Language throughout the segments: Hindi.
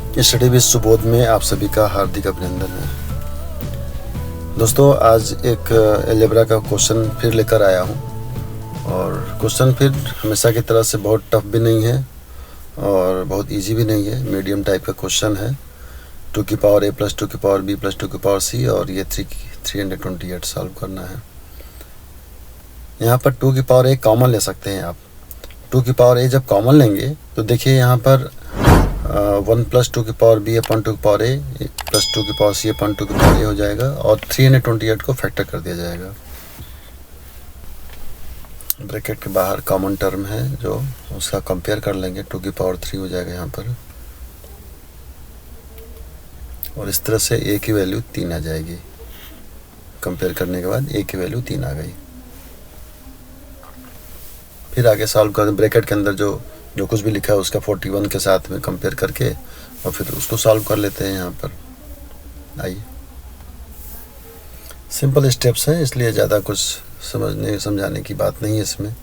स्टडी विद सुबोध में आप सभी का हार्दिक अभिनंदन है। दोस्तों, आज एक अलजेब्रा का क्वेश्चन फिर लेकर आया हूँ और क्वेश्चन फिर हमेशा की तरह से बहुत टफ भी नहीं है और बहुत इजी भी नहीं है, मीडियम टाइप का क्वेश्चन है। 2 की पावर a प्लस 2 की पावर b प्लस 2 की पावर c और ये 328 सॉल्व करना है। यहाँ पर 2 की पावर a कॉमन ले सकते हैं आप। 2 की पावर a जब कॉमन लेंगे तो देखिए यहाँ पर 1 प्लस 2 की पावर b अपॉन 2 की पावर a प्लस 2 की पावर c अपॉन 2 की पावर a हो जाएगा और 328 को फैक्टर कर दिया जाएगा। ब्रैकेट के बाहर कॉमन टर्म है जो उसका कंपेयर कर लेंगे, 2 की पावर 3 हो जाएगा यहाँ पर और इस तरह से a की वैल्यू 3 आ जाएगी। कंपेयर करने के बाद a की वैल्यू 3 आ गई। फिर आगे सॉल्व कर ब्रैकेट के अंदर जो कुछ भी लिखा है उसका 41 के साथ में कंपेयर करके और फिर उसको सॉल्व कर लेते हैं। यहाँ पर आइए, सिंपल स्टेप्स हैं इसलिए ज़्यादा कुछ समझाने की बात नहीं है इसमें।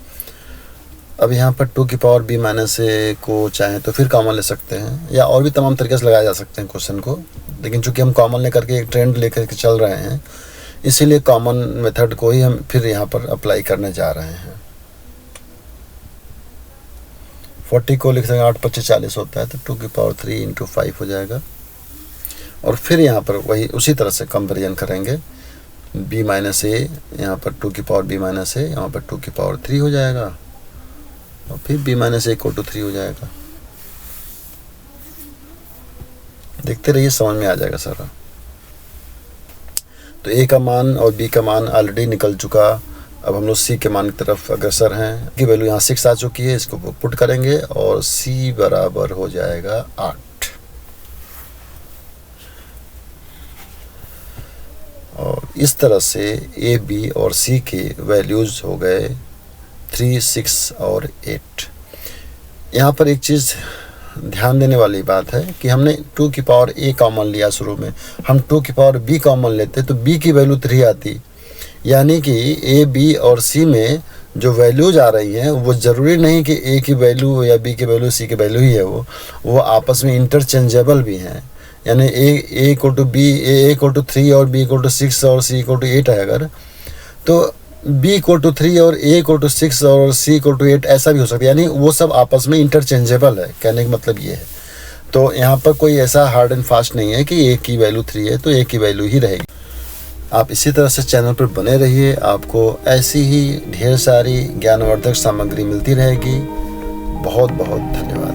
अब यहाँ पर 2 की पावर b माइनस a को चाहें तो फिर कॉमन ले सकते हैं या और भी तमाम तरीके से लगाया जा सकते हैं क्वेश्चन को, लेकिन चूंकि हम कॉमन लेकर के एक ट्रेंड लेकर के चल रहे हैं इसीलिए कॉमन मेथड को ही हम फिर यहाँ पर अप्लाई करने जा रहे हैं। 40 को लिख देंगे 8 25 40 होता है तो 2 की पावर 3 इंटू 5 हो जाएगा और फिर यहाँ पर वही उसी तरह से कंपेरिजन करेंगे। b माइनस a यहाँ पर 2 की पावर b माइनस a यहाँ पर 2 की पावर 3 हो जाएगा और फिर b minus a equal to 3 हो जाएगा। देखते रहिए, समझ में आ जाएगा सारा। तो a का मान और b का मान ऑलरेडी निकल चुका। अब हम लोग c के मान की तरफ अग्रसर हैं। की वैल्यू यहाँ 6 आ चुकी है, इसको पुट करेंगे और c बराबर हो जाएगा 8 और इस तरह से a b और c के वैल्यूज हो गए 3 6 और 8। यहाँ पर एक चीज़ ध्यान देने वाली बात है कि हमने 2 की पावर a कॉमन लिया। शुरू में हम 2 की पावर b कॉमन लेते तो b की वैल्यू 3 आती, यानी कि a b और c में जो वैल्यूज आ रही हैं वो ज़रूरी नहीं कि a की वैल्यू या b की वैल्यू c की वैल्यू ही है, वो आपस में इंटरचेंजेबल भी हैं। यानी a equal to b, a equal to 3 और b इक्वल टू 6 और c इक्वल टू 8 है अगर, तो b इक्वल टू 3 और a इक्वल टू 6 और c इक्वल टू 8 ऐसा भी हो सकता है। यानी वो सब आपस में इंटरचेंजेबल है, कहने का मतलब ये है। तो यहाँ पर कोई ऐसा हार्ड एंड फास्ट नहीं है कि a की वैल्यू 3 है तो a की वैल्यू ही रहेगी। आप इसी तरह से चैनल पर बने रहिए, आपको ऐसी ही ढेर सारी ज्ञानवर्धक सामग्री मिलती रहेगी। बहुत बहुत धन्यवाद।